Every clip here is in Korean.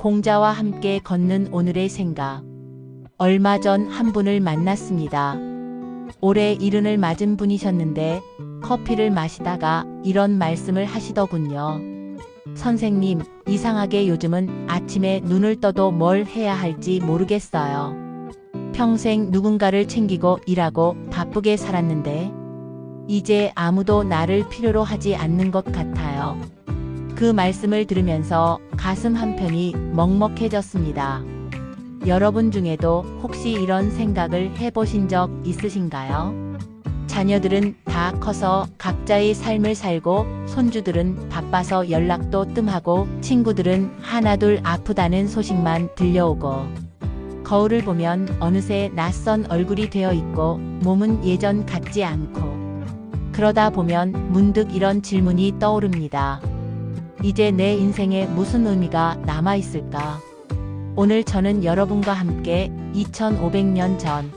공자와 함께 걷는 오늘의 생각. 얼마 전 한 분을 만났습니다. 올해 70을 맞은 분이셨는데 커피를 마시다가 이런 말씀을 하시더군요. 선생님, 이상하게 요즘은 아침에 눈을 떠도 뭘 해야 할지 모르겠어요. 평생 누군가를 챙기고 일하고 바쁘게 살았는데 이제 아무도 나를 필요로 하지 않는 것 같아요. 그 말씀을 들으면서 가슴 한편이 먹먹해졌습니다. 여러분 중에도 혹시 이런 생각을 해보신 적 있으신가요? 자녀들은 다 커서 각자의 삶을 살고 손주들은 바빠서 연락도 뜸하고 친구들은 하나둘 아프다는 소식만 들려오고 거울을 보면 어느새 낯선 얼굴이 되어 있고 몸은 예전 같지 않고 그러다 보면 문득 이런 질문이 떠오릅니다. 이제 내 인생에 무슨 의미가 남아있을까? 오늘 저는 여러분과 함께 2500년 전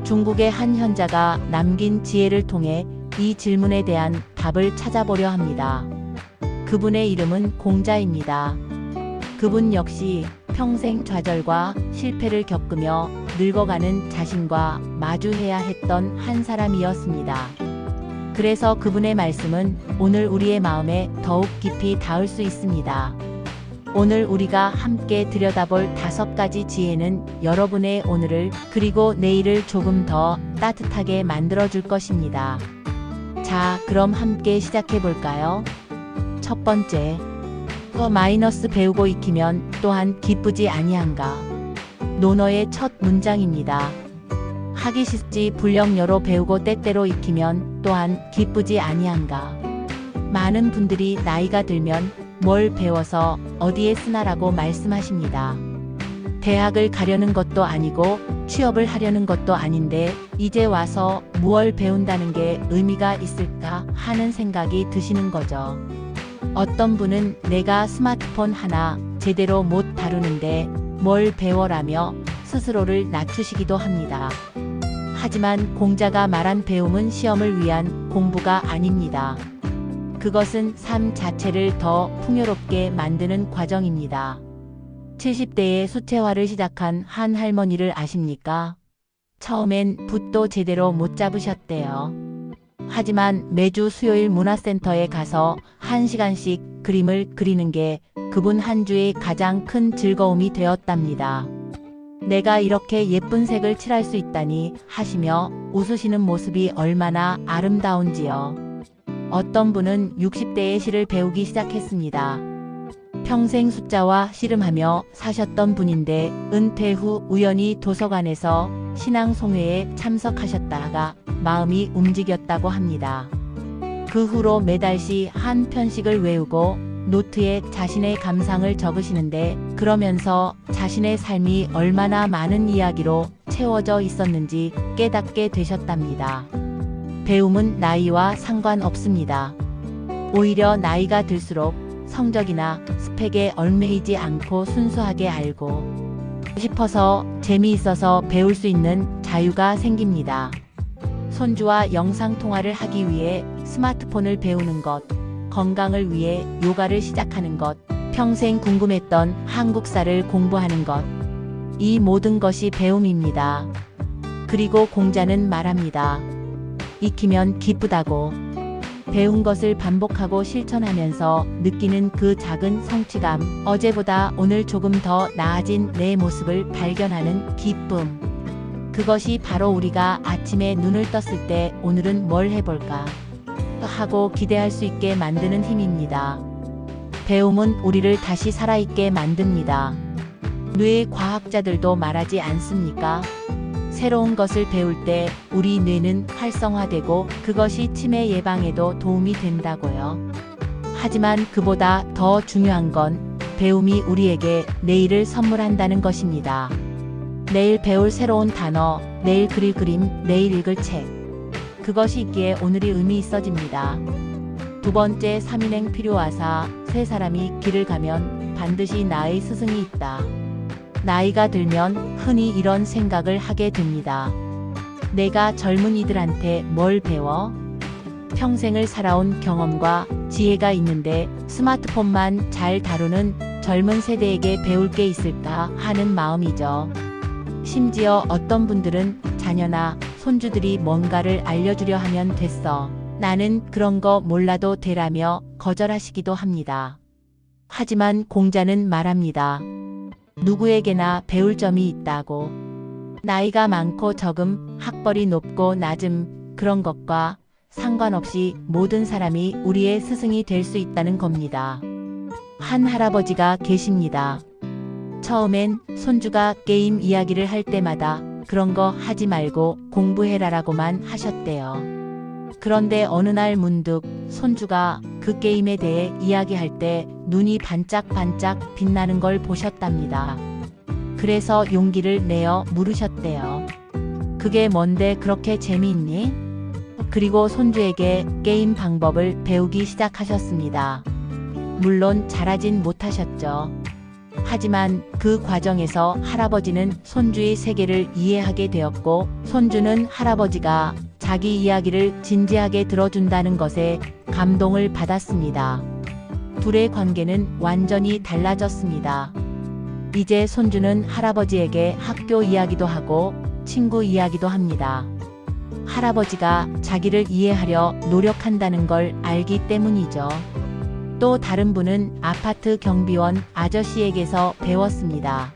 중국의 한 현자가 남긴 지혜를 통해 이 질문에 대한 답을 찾아보려 합니다. 그분의 이름은 공자입니다. 그분 역시 평생 좌절과 실패를 겪으며 늙어가는 자신과 마주해야 했던 한 사람이었습니다. 그래서 그분의 말씀은 오늘 우리의 마음에 더욱 깊이 닿을 수 있습니다. 오늘 우리가 함께 들여다볼 5가지 지혜는 여러분의 오늘을 그리고 내일을 조금 더 따뜻하게 만들어줄 것입니다. 자, 그럼 함께 시작해 볼까요? 첫 번째, 마이너스 배우고 익히면 또한 기쁘지 아니한가. 논어의 첫 문장입니다. 하기 쉽지 불령여로 배우고 때때로 익히면 또한 기쁘지 아니한가. 많은 분들이 나이가 들면 뭘 배워서 어디에 쓰나라고 말씀하십니다. 대학을 가려는 것도 아니고 취업을 하려는 것도 아닌데 이제 와서 무얼 배운다는 게 의미가 있을까 하는 생각이 드시는 거죠. 어떤 분은 내가 스마트폰 하나 제대로 못 다루는데 뭘 배워라며 스스로를 낮추시기도 합니다. 하지만 공자가 말한 배움은 시험을 위한 공부가 아닙니다. 그것은 삶 자체를 더 풍요롭게 만드는 과정입니다. 70대에 수채화를 시작한 한 할머니를 아십니까? 처음엔 붓도 제대로 못 잡으셨대요. 하지만 매주 수요일 문화센터에 가서 1시간씩 그림을 그리는 게 그분 한 주의 가장 큰 즐거움이 되었답니다. 내가 이렇게 예쁜 색을 칠할 수 있다니 하시며 웃으시는 모습이 얼마나 아름다운지요. 어떤 분은 60대에 시를 배우기 시작했습니다. 평생 숫자와 씨름하며 사셨던 분인데 은퇴 후 우연히 도서관에서 신앙송회에 참석하셨다가 마음이 움직였다고 합니다. 그 후로 매달 시 한 편씩을 외우고 노트에 자신의 감상을 적으시는데 그러면서 자신의 삶이 얼마나 많은 이야기로 채워져 있었는지 깨닫게 되셨답니다. 배움은 나이와 상관없습니다. 오히려 나이가 들수록 성적이나 스펙에 얽매이지 않고 순수하게 알고 싶어서 재미있어서 배울 수 있는 자유가 생깁니다. 손주와 영상통화를 하기 위해 스마트폰을 배우는 것, 건강을 위해 요가를 시작하는 것, 평생 궁금했던 한국사를 공부하는 것, 이 모든 것이 배움입니다. 그리고 공자는 말합니다. 익히면 기쁘다고. 배운 것을 반복하고 실천하면서 느끼는 그 작은 성취감, 어제보다 오늘 조금 더 나아진 내 모습을 발견하는 기쁨. 그것이 바로 우리가 아침에 눈을 떴을 때 오늘은 뭘 해볼까 하고 기대할 수 있게 만드는 힘입니다. 배움은 우리를 다시 살아있게 만듭니다. 뇌 과학자들도 말하지 않습니까? 새로운 것을 배울 때 우리 뇌는 활성화되고 그것이 치매 예방에도 도움이 된다고요. 하지만 그보다 더 중요한 건 배움이 우리에게 내일을 선물한다는 것입니다. 내일 배울 새로운 단어, 내일 그릴 그림, 내일 읽을 책. 그것이 있기에 오늘이 의미 있어집니다. 두 번째, 삼인행 필요하사. 세 사람이 길을 가면 반드시 나의 스승이 있다. 나이가 들면 흔히 이런 생각을 하게 됩니다. 내가 젊은이들한테 뭘 배워? 평생을 살아온 경험과 지혜가 있는데 스마트폰만 잘 다루는 젊은 세대에게 배울 게 있을까 하는 마음이죠. 심지어 어떤 분들은 자녀나 손주들이 뭔가를 알려주려 하면 됐어. 나는 그런 거 몰라도 되라며 거절하시기도 합니다. 하지만 공자는 말합니다. 누구에게나 배울 점이 있다고. 나이가 많고 적음, 학벌이 높고 낮음, 그런 것과 상관없이 모든 사람이 우리의 스승이 될 수 있다는 겁니다. 한 할아버지가 계십니다. 처음엔 손주가 게임 이야기를 할 때마다 그런 거 하지 말고 공부해라라고만 하셨대요. 그런데 어느 날 문득 손주가 그 게임에 대해 이야기할 때 눈이 반짝반짝 빛나는 걸 보셨답니다. 그래서 용기를 내어 물으셨대요. 그게 뭔데 그렇게 재미있니? 그리고 손주에게 게임 방법을 배우기 시작하셨습니다. 물론 잘하진 못하셨죠. 하지만 그 과정에서 할아버지는 손주의 세계를 이해하게 되었고, 손주는 할아버지가 자기 이야기를 진지하게 들어준다는 것에 감동을 받았습니다. 둘의 관계는 완전히 달라졌습니다. 이제 손주는 할아버지에게 학교 이야기도 하고 친구 이야기도 합니다. 할아버지가 자기를 이해하려 노력한다는 걸 알기 때문이죠. 또 다른 분은 아파트 경비원 아저씨에게서 배웠습니다.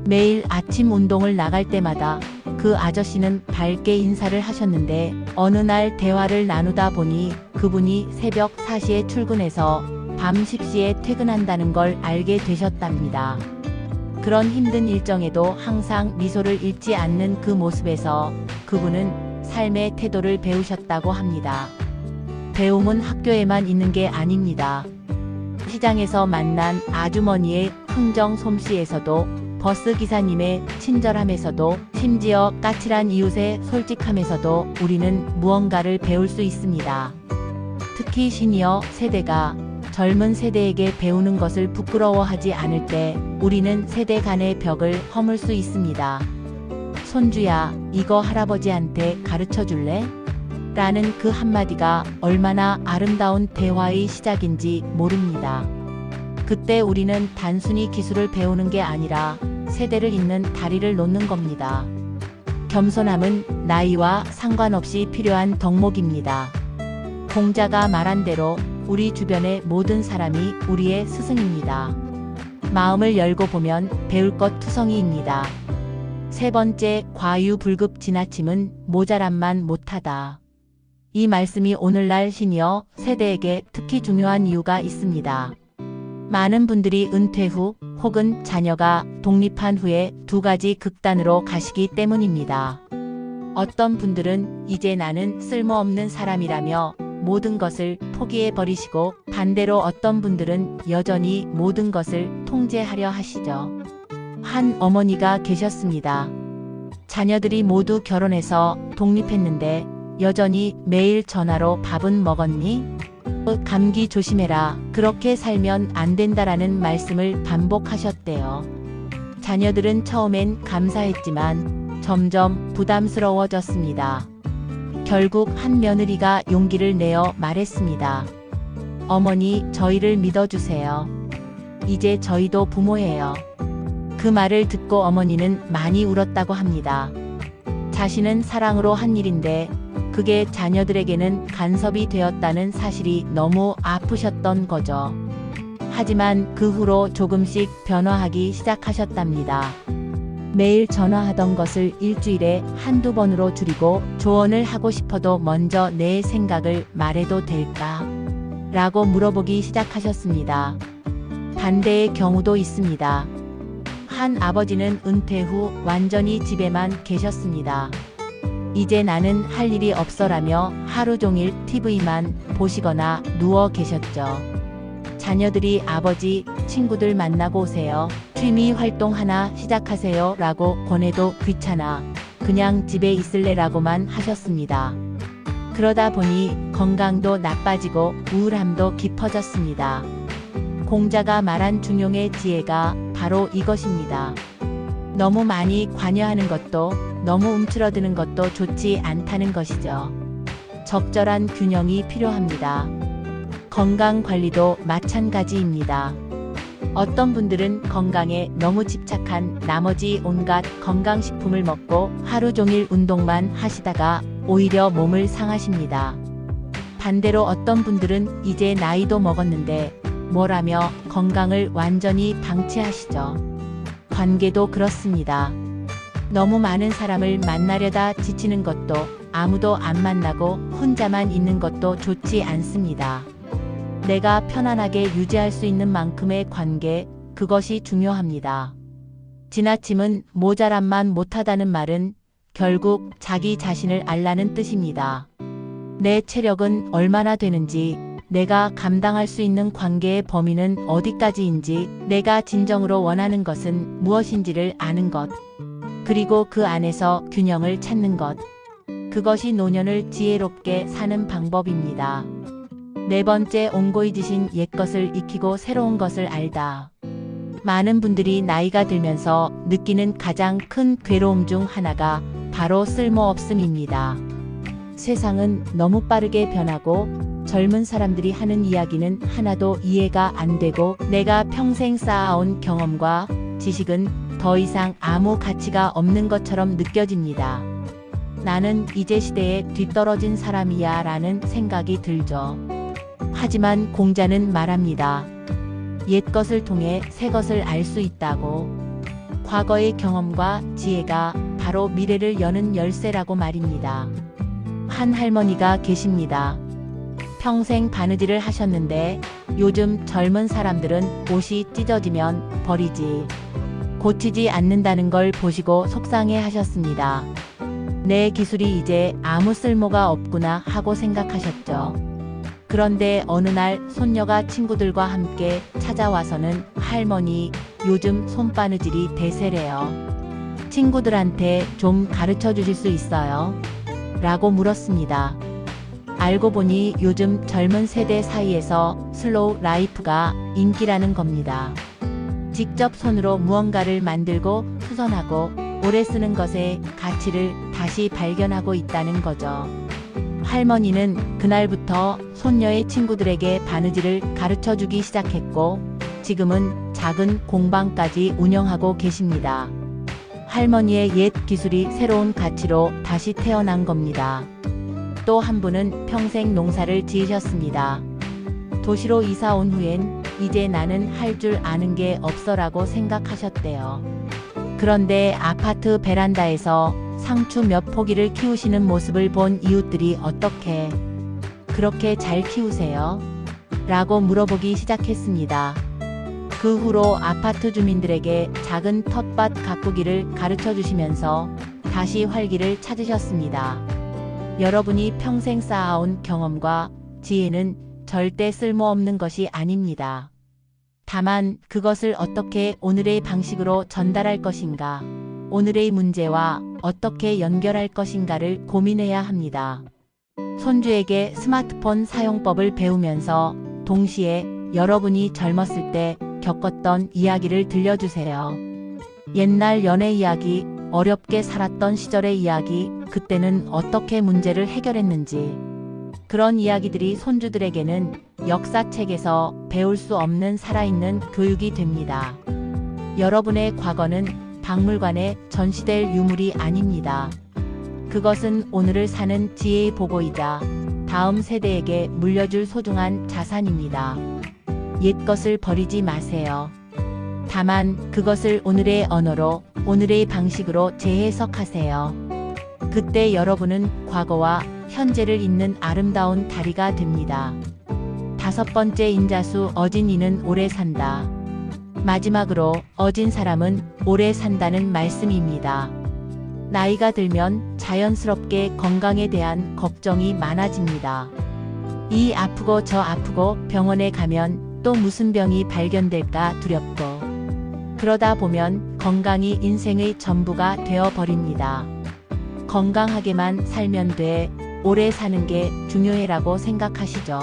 매일 아침 운동을 나갈 때마다 그 아저씨는 밝게 인사를 하셨는데, 어느 날 대화를 나누다 보니 그분이 새벽 4시에 출근해서 밤 10시에 퇴근한다는 걸 알게 되셨답니다. 그런 힘든 일정에도 항상 미소를 잃지 않는 그 모습에서 그분은 삶의 태도를 배우셨다고 합니다. 배움은 학교에만 있는 게 아닙니다. 시장에서 만난 아주머니의 흥정 솜씨에서도, 버스 기사님의 친절함에서도, 심지어 까칠한 이웃의 솔직함에서도 우리는 무언가를 배울 수 있습니다. 특히 시니어 세대가 젊은 세대에게 배우는 것을 부끄러워하지 않을 때 우리는 세대 간의 벽을 허물 수 있습니다. 손주야, 이거 할아버지한테 가르쳐 줄래? 라는 그 한마디가 얼마나 아름다운 대화의 시작인지 모릅니다. 그때 우리는 단순히 기술을 배우는 게 아니라 세대를 잇는 다리를 놓는 겁니다. 겸손함은 나이와 상관없이 필요한 덕목입니다. 공자가 말한 대로 우리 주변의 모든 사람이 우리의 스승입니다. 마음을 열고 보면 배울 것 투성이입니다. 세 번째, 과유불급 지나침은 모자람만 못하다. 이 말씀이 오늘날 시니어 세대에게 특히 중요한 이유가 있습니다. 많은 분들이 은퇴 후 혹은 자녀가 독립한 후에 두 가지 극단으로 가시기 때문입니다. 어떤 분들은 이제 나는 쓸모없는 사람이라며 모든 것을 포기해버리시고, 반대로 어떤 분들은 여전히 모든 것을 통제하려 하시죠. 한 어머니가 계셨습니다. 자녀들이 모두 결혼해서 독립했는데 여전히 매일 전화로 밥은 먹었니? 감기 조심해라. 그렇게 살면 안 된다라는 말씀을 반복하셨대요. 자녀들은 처음엔 감사했지만 점점 부담스러워졌습니다. 결국 한 며느리가 용기를 내어 말했습니다. 어머니, 저희를 믿어주세요. 이제 저희도 부모예요. 그 말을 듣고 어머니는 많이 울었다고 합니다. 자신은 사랑으로 한 일인데 그게 자녀들에게는 간섭이 되었다는 사실이 너무 아프셨던 거죠. 하지만 그 후로 조금씩 변화하기 시작하셨답니다. 매일 전화하던 것을 일주일에 한두 번으로 줄이고, 조언을 하고 싶어도 먼저 내 생각을 말해도 될까? 라고 물어보기 시작하셨습니다. 반대의 경우도 있습니다. 한 아버지는 은퇴 후 완전히 집에만 계셨습니다. 이제 나는 할 일이 없어라며 하루 종일 TV만 보시거나 누워 계셨죠. 자녀들이 아버지, 친구들 만나고 오세요. 취미 활동 하나 시작하세요. 라고 권해도 귀찮아. 그냥 집에 있을래 라고만 하셨습니다. 그러다 보니 건강도 나빠지고 우울함도 깊어졌습니다. 공자가 말한 중용의 지혜가 바로 이것입니다. 너무 많이 관여하는 것도 너무 움츠러드는 것도 좋지 않다는 것이죠. 적절한 균형이 필요합니다. 건강 관리도 마찬가지입니다. 어떤 분들은 건강에 너무 집착한 나머지 온갖 건강식품을 먹고 하루 종일 운동만 하시다가 오히려 몸을 상하십니다. 반대로 어떤 분들은 이제 나이도 먹었는데 뭐라며 건강을 완전히 방치하시죠. 관계도 그렇습니다. 너무 많은 사람을 만나려다 지치는 것도, 아무도 안 만나고 혼자만 있는 것도 좋지 않습니다. 내가 편안하게 유지할 수 있는 만큼의 관계, 그것이 중요합니다. 지나침은 모자람만 못하다는 말은 결국 자기 자신을 알라는 뜻입니다. 내 체력은 얼마나 되는지, 내가 감당할 수 있는 관계의 범위는 어디까지인지, 내가 진정으로 원하는 것은 무엇인지를 아는 것, 그리고 그 안에서 균형을 찾는 것, 그것이 노년을 지혜롭게 사는 방법입니다. 네 번째, 옹고이지신 옛것을 익히고 새로운 것을 알다. 많은 분들이 나이가 들면서 느끼는 가장 큰 괴로움 중 하나가 바로 쓸모없음입니다. 세상은 너무 빠르게 변하고 젊은 사람들이 하는 이야기는 하나도 이해가 안 되고 내가 평생 쌓아온 경험과 지식은 더 이상 아무 가치가 없는 것처럼 느껴집니다. 나는 이제 시대에 뒤떨어진 사람이야 라는 생각이 들죠. 하지만 공자는 말합니다. 옛것을 통해 새것을 알 수 있다고. 과거의 경험과 지혜가 바로 미래를 여는 열쇠라고 말입니다. 한 할머니가 계십니다. 평생 바느질을 하셨는데 요즘 젊은 사람들은 옷이 찢어지면 버리지, 고치지 않는다는 걸 보시고 속상해 하셨습니다. 내 기술이 이제 아무 쓸모가 없구나 하고 생각하셨죠. 그런데 어느 날 손녀가 친구들과 함께 찾아와서는 할머니, 요즘 손바느질이 대세래요. 친구들한테 좀 가르쳐 주실 수 있어요? 라고 물었습니다. 알고 보니 요즘 젊은 세대 사이에서 슬로우 라이프가 인기라는 겁니다. 직접 손으로 무언가를 만들고 수선하고 오래 쓰는 것의 가치를 다시 발견하고 있다는 거죠. 할머니는 그날부터 손녀의 친구들에게 바느질을 가르쳐 주기 시작했고 지금은 작은 공방까지 운영하고 계십니다. 할머니의 옛 기술이 새로운 가치로 다시 태어난 겁니다. 또 한 분은 평생 농사를 지으셨습니다. 도시로 이사 온 후엔 이제 나는 할 줄 아는 게 없어라고 생각하셨대요. 그런데 아파트 베란다에서 상추 몇 포기를 키우시는 모습을 본 이웃들이 어떻게 그렇게 잘 키우세요? 라고 물어보기 시작했습니다. 그 후로 아파트 주민들에게 작은 텃밭 가꾸기를 가르쳐 주시면서 다시 활기를 찾으셨습니다. 여러분이 평생 쌓아온 경험과 지혜는 절대 쓸모없는 것이 아닙니다. 다만 그것을 어떻게 오늘의 방식으로 전달할 것인가, 오늘의 문제와 어떻게 연결할 것인가를 고민해야 합니다. 손주에게 스마트폰 사용법을 배우면서 동시에 여러분이 젊었을 때 겪었던 이야기를 들려주세요. 옛날 연애 이야기, 어렵게 살았던 시절의 이야기, 그때는 어떻게 문제를 해결했는지. 그런 이야기들이 손주들에게는 역사책에서 배울 수 없는 살아있는 교육이 됩니다. 여러분의 과거는 박물관에 전시될 유물이 아닙니다. 그것은 오늘을 사는 지혜의 보고이자 다음 세대에게 물려줄 소중한 자산입니다. 옛것을 버리지 마세요. 다만 그것을 오늘의 언어로, 오늘의 방식으로 재해석하세요. 그때 여러분은 과거와 현재를 잇는 아름다운 다리가 됩니다. 다섯 번째, 인자수 어진 이는 오래 산다. 마지막으로 어진 사람은 오래 산다는 말씀입니다. 나이가 들면 자연스럽게 건강에 대한 걱정이 많아집니다. 이 아프고 저 아프고 병원에 가면 또 무슨 병이 발견될까 두렵고, 그러다 보면 건강이 인생의 전부가 되어버립니다. 건강하게만 살면 돼, 오래 사는 게 중요해라고 생각하시죠.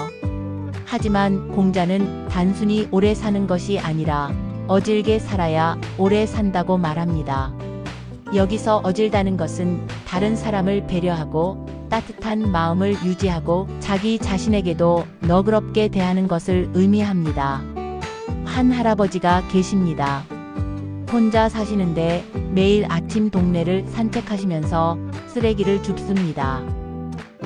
하지만 공자는 단순히 오래 사는 것이 아니라 어질게 살아야 오래 산다고 말합니다. 여기서 어질다는 것은 다른 사람을 배려하고 따뜻한 마음을 유지하고 자기 자신에게도 너그럽게 대하는 것을 의미합니다. 한 할아버지가 계십니다. 혼자 사시는데 매일 아침 동네를 산책하시면서 쓰레기를 줍습니다.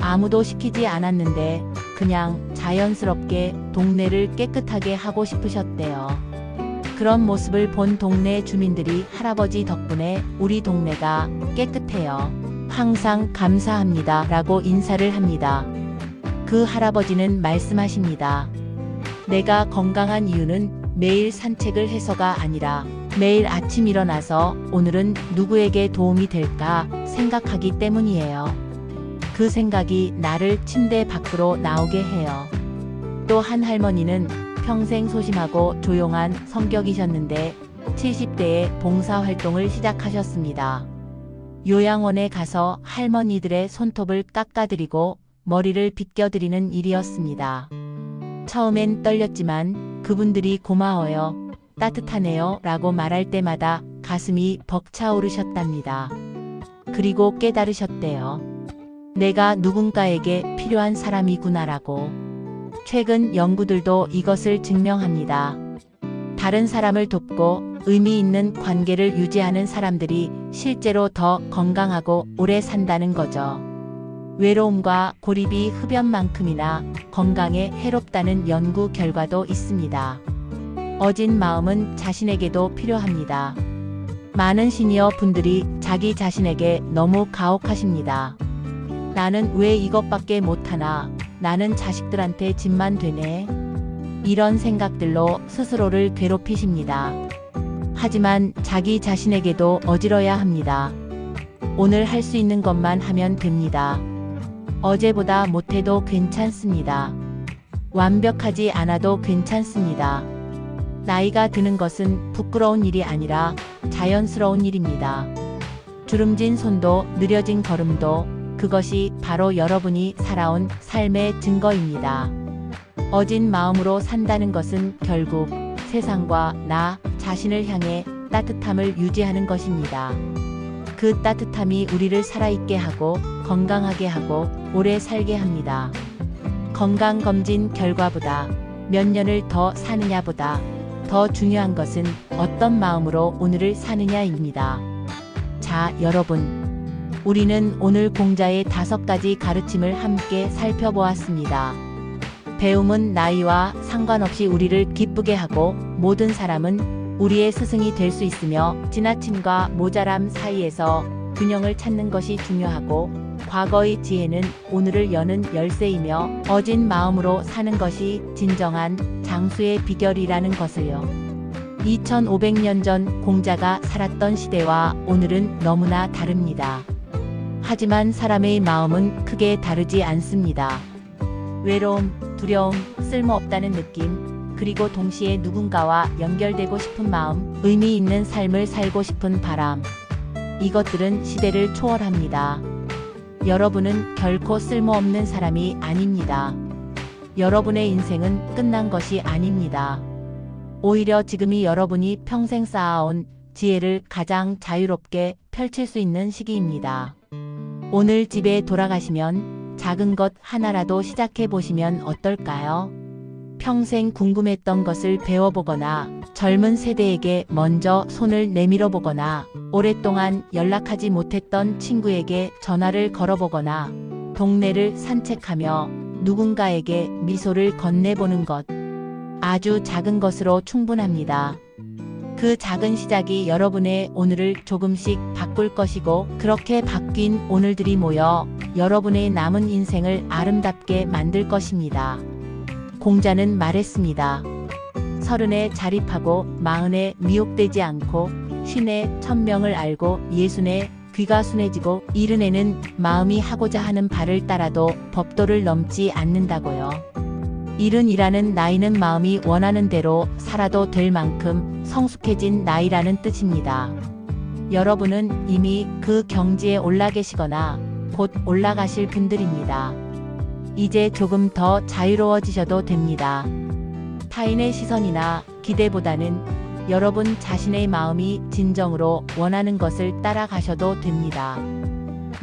아무도 시키지 않았는데 그냥 자연스럽게 동네를 깨끗하게 하고 싶으셨대요. 그런 모습을 본 동네 주민들이 할아버지 덕분에 우리 동네가 깨끗해요. 항상 감사합니다. 라고 인사를 합니다. 그 할아버지는 말씀하십니다. 내가 건강한 이유는 매일 산책을 해서가 아니라 매일 아침 일어나서 오늘은 누구에게 도움이 될까 생각하기 때문이에요. 그 생각이 나를 침대 밖으로 나오게 해요. 또 한 할머니는 평생 소심하고 조용한 성격이셨는데 70대에 봉사활동을 시작하셨습니다. 요양원에 가서 할머니들의 손톱을 깎아드리고 머리를 빗겨드리는 일이었습니다. 처음엔 떨렸지만 그분들이 고마워요, 따뜻하네요 라고 말할 때마다 가슴이 벅차오르셨답니다. 그리고 깨달으셨대요. 내가 누군가에게 필요한 사람이구나라고. 최근 연구들도 이것을 증명합니다. 다른 사람을 돕고 의미 있는 관계를 유지하는 사람들이 실제로 더 건강하고 오래 산다는 거죠. 외로움과 고립이 흡연만큼이나 건강에 해롭다는 연구 결과도 있습니다. 어진 마음은 자신에게도 필요합니다. 많은 시니어 분들이 자기 자신에게 너무 가혹하십니다. 나는 왜 이것밖에 못하나? 나는 자식들한테 짐만 되네? 이런 생각들로 스스로를 괴롭히십니다. 하지만 자기 자신에게도 어지러야 합니다. 오늘 할 수 있는 것만 하면 됩니다. 어제보다 못해도 괜찮습니다. 완벽하지 않아도 괜찮습니다. 나이가 드는 것은 부끄러운 일이 아니라 자연스러운 일입니다. 주름진 손도 느려진 걸음도 그것이 바로 여러분이 살아온 삶의 증거입니다. 어진 마음으로 산다는 것은 결국 세상과 나 자신을 향해 따뜻함을 유지하는 것입니다. 그 따뜻함이 우리를 살아있게 하고 건강하게 하고 오래 살게 합니다. 건강검진 결과보다 몇 년을 더 사느냐보다 더 중요한 것은 어떤 마음으로 오늘을 사느냐입니다. 자, 여러분. 우리는 오늘 공자의 5가지 가르침을 함께 살펴보았습니다. 배움은 나이와 상관없이 우리를 기쁘게 하고 모든 사람은 우리의 스승이 될 수 있으며 지나침과 모자람 사이에서 균형을 찾는 것이 중요하고 과거의 지혜는 오늘을 여는 열쇠이며 어진 마음으로 사는 것이 진정한 장수의 비결이라는 것을요. 2500년 전 공자가 살았던 시대와 오늘은 너무나 다릅니다. 하지만 사람의 마음은 크게 다르지 않습니다. 외로움, 두려움, 쓸모없다는 느낌, 그리고 동시에 누군가와 연결되고 싶은 마음, 의미 있는 삶을 살고 싶은 바람. 이것들은 시대를 초월합니다. 여러분은 결코 쓸모없는 사람이 아닙니다. 여러분의 인생은 끝난 것이 아닙니다. 오히려 지금이 여러분이 평생 쌓아온 지혜를 가장 자유롭게 펼칠 수 있는 시기입니다. 오늘 집에 돌아가시면 작은 것 하나라도 시작해 보시면 어떨까요? 평생 궁금했던 것을 배워보거나 젊은 세대에게 먼저 손을 내밀어 보거나 오랫동안 연락하지 못했던 친구에게 전화를 걸어보거나 동네를 산책하며 누군가에게 미소를 건네보는 것. 아주 작은 것으로 충분합니다. 그 작은 시작이 여러분의 오늘을 조금씩 바꿀 것이고 그렇게 바뀐 오늘들이 모여 여러분의 남은 인생을 아름답게 만들 것입니다. 공자는 말했습니다. 30에 자립하고 40에 미혹되지 않고 50에 천명을 알고 60에 귀가 순해지고 70에는 마음이 하고자 하는 바를 따라도 법도를 넘지 않는다고요. 70이라는 나이는 마음이 원하는 대로 살아도 될 만큼 성숙해진 나이라는 뜻입니다. 여러분은 이미 그 경지에 올라 계시거나 곧 올라가실 분들입니다. 이제 조금 더 자유로워지셔도 됩니다. 타인의 시선이나 기대보다는 여러분 자신의 마음이 진정으로 원하는 것을 따라가셔도 됩니다.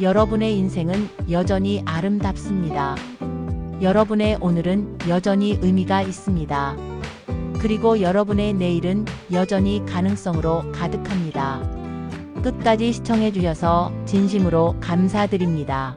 여러분의 인생은 여전히 아름답습니다. 여러분의 오늘은 여전히 의미가 있습니다. 그리고 여러분의 내일은 여전히 가능성으로 가득합니다. 끝까지 시청해주셔서 진심으로 감사드립니다.